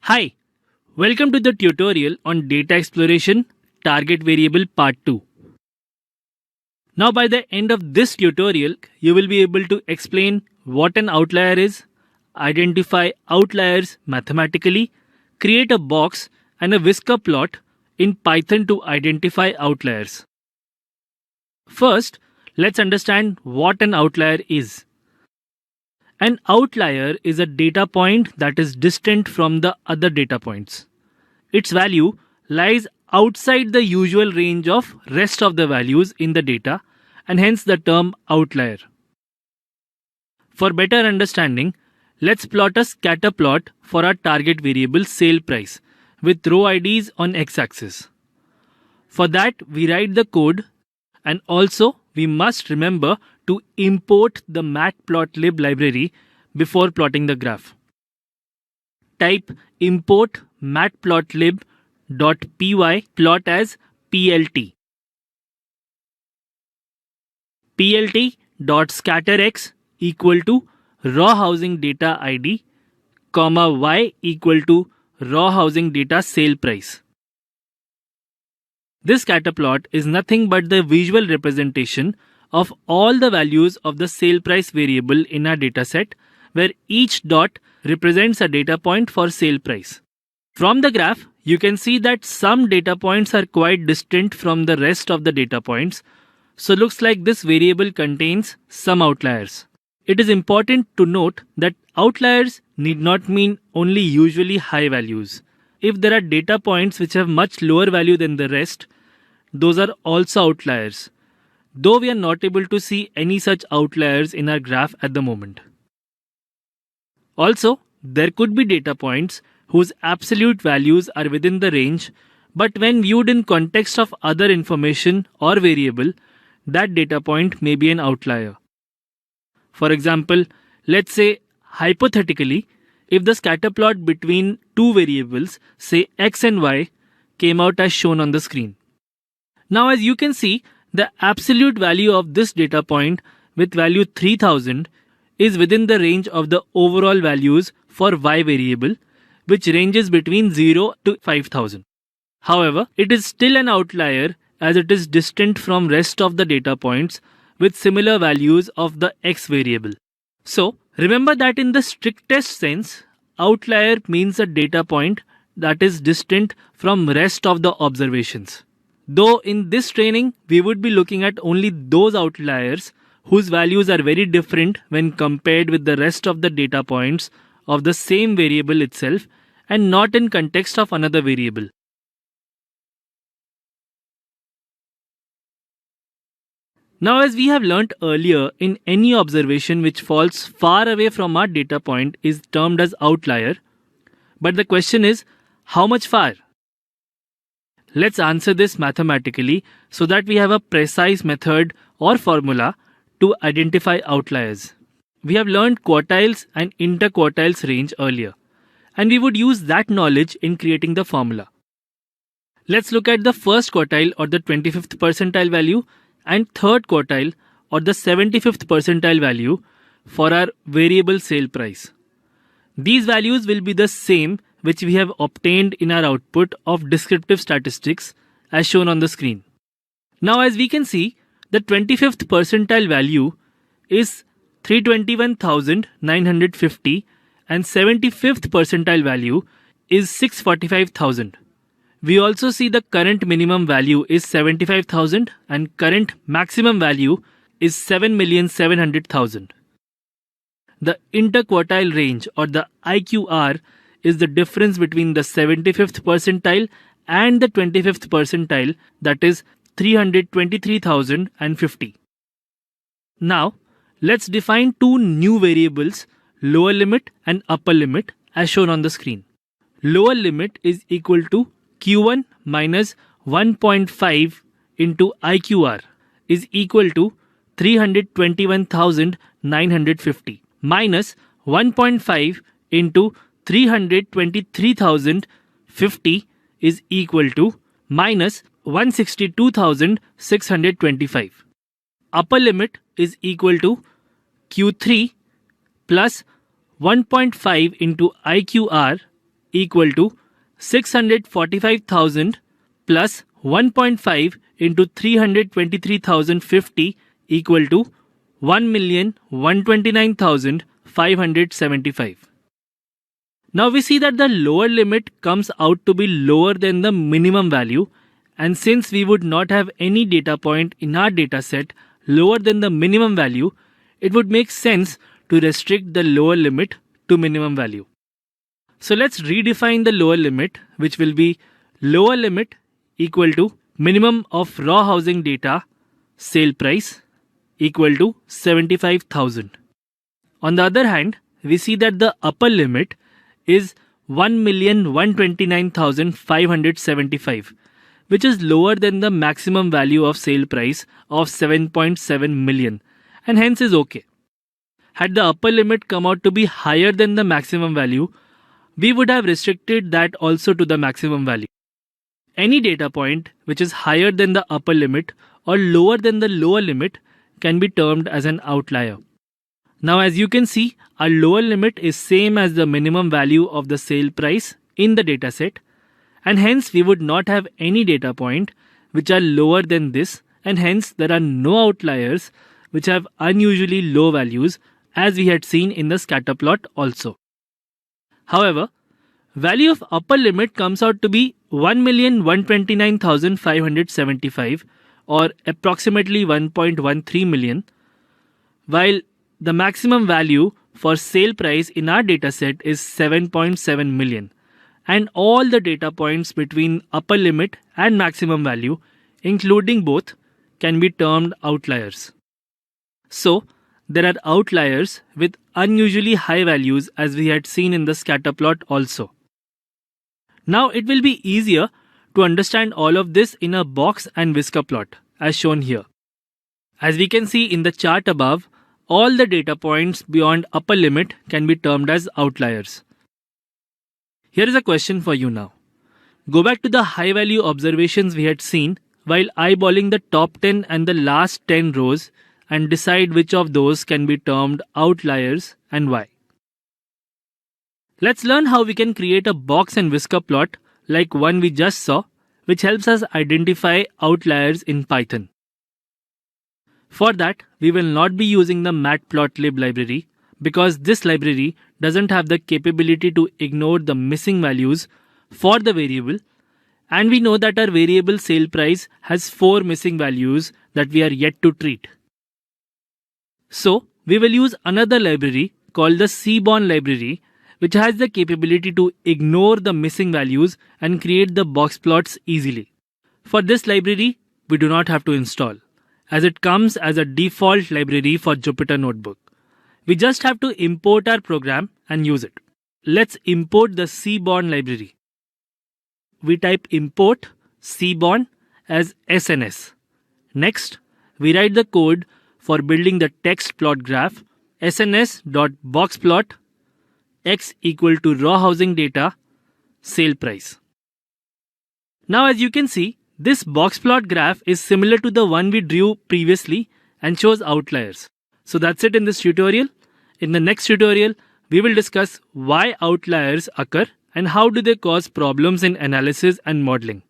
Hi, welcome to the tutorial on data exploration, target variable part 2. Now by the end of this tutorial, you will be able to explain what an outlier is, identify outliers mathematically, create a box and a whisker plot in Python to identify outliers. First, let's understand what an outlier is. An outlier is a data point that is distant from the other data points. Its value lies outside the usual range of rest of the values in the data and hence the term outlier. For better understanding, let's plot a scatter plot for our target variable sale price with row IDs on x-axis. For that, we write the code and also we must remember to import the matplotlib library before plotting the graph. Type import matplotlib.py plot as plt. plt.scatterx equal to raw housing data id, comma y equal to raw housing data sale price. This scatter plot is nothing but the visual representation of all the values of the sale price variable in our dataset, where each dot represents a data point for sale price. From the graph, you can see that some data points are quite distant from the rest of the data points, so looks like this variable contains some outliers. It is important to note that outliers need not mean only usually high values. If there are data points which have much lower value than the rest, those are also outliers, though we are not able to see any such outliers in our graph at the moment. Also, there could be data points whose absolute values are within the range, but when viewed in context of other information or variable, that data point may be an outlier. For example, let's say hypothetically, if the scatter plot between two variables, say x and y, came out as shown on the screen. Now as you can see, the absolute value of this data point with value 3000 is within the range of the overall values for y variable, which ranges between 0 to 5000. However, it is still an outlier as it is distant from rest of the data points with similar values of the x variable. So remember that in the strictest sense, outlier means a data point that is distant from rest of the observations. Though in this training, we would be looking at only those outliers whose values are very different when compared with the rest of the data points of the same variable itself and not in context of another variable. Now as we have learnt earlier, in any observation which falls far away from our data point is termed as outlier. But the question is, how much far? Let's answer this mathematically so that we have a precise method or formula to identify outliers. We have learned quartiles and interquartiles range earlier, and we would use that knowledge in creating the formula. Let's look at the first quartile or the 25th percentile value and third quartile or the 75th percentile value for our variable sale price. These values will be the same which we have obtained in our output of descriptive statistics as shown on the screen. Now as we can see, the 25th percentile value is 321,950 and 75th percentile value is 645,000. We also see the current minimum value is 75,000 and current maximum value is 7,700,000. The interquartile range or the IQR is the difference between the 75th percentile and the 25th percentile, that is 323,050. Now let's define two new variables, lower limit and upper limit, as shown on the screen. Lower limit is equal to Q1 minus 1.5 into IQR is equal to 321,950 minus 1.5 into 323,050 is equal to minus 162,625. Upper limit is equal to Q3 plus 1.5 into IQR equal to 645,000 plus 1.5 into 323,050 equal to 1,129,575. Now we see that the lower limit comes out to be lower than the minimum value, and since we would not have any data point in our dataset lower than the minimum value, it would make sense to restrict the lower limit to minimum value. So let's redefine the lower limit, which will be lower limit equal to minimum of raw housing data sale price equal to 75,000. On the other hand, we see that the upper limit is 1,129,575, which is lower than the maximum value of sale price of 7.7 million and hence is okay. Had the upper limit come out to be higher than the maximum value, we would have restricted that also to the maximum value. Any data point which is higher than the upper limit or lower than the lower limit can be termed as an outlier. Now as you can see, our lower limit is same as the minimum value of the sale price in the dataset, and hence we would not have any data point which are lower than this, and hence there are no outliers which have unusually low values as we had seen in the scatter plot also. However, value of upper limit comes out to be 1,129,575 or approximately 1.13 million, while the maximum value for sale price in our dataset is 7.7 million, and all the data points between upper limit and maximum value, including both, can be termed outliers. So, there are outliers with unusually high values as we had seen in the scatter plot also. Now it will be easier to understand all of this in a box and whisker plot as shown here. As we can see in the chart above, all the data points beyond upper limit can be termed as outliers. Here is a question for you now. Go back to the high value observations we had seen while eyeballing the top 10 and the last 10 rows and decide which of those can be termed outliers and why. Let's learn how we can create a box and whisker plot like one we just saw, which helps us identify outliers in Python. For that, we will not be using the matplotlib library because this library doesn't have the capability to ignore the missing values for the variable, and we know that our variable sale price has 4 missing values that we are yet to treat. So, we will use another library called the Seaborn library, which has the capability to ignore the missing values and create the box plots easily. For this library, we do not have to install, as it comes as a default library for Jupyter Notebook. We just have to import our program and use it. Let's import the Seaborn library. We type import Seaborn as SNS. Next, we write the code for building the text plot graph sns.boxplot x equal to raw housing data sale price. Now as you can see, this box plot graph is similar to the one we drew previously and shows outliers. So that's it in this tutorial. In the next tutorial, we will discuss why outliers occur and how do they cause problems in analysis and modeling.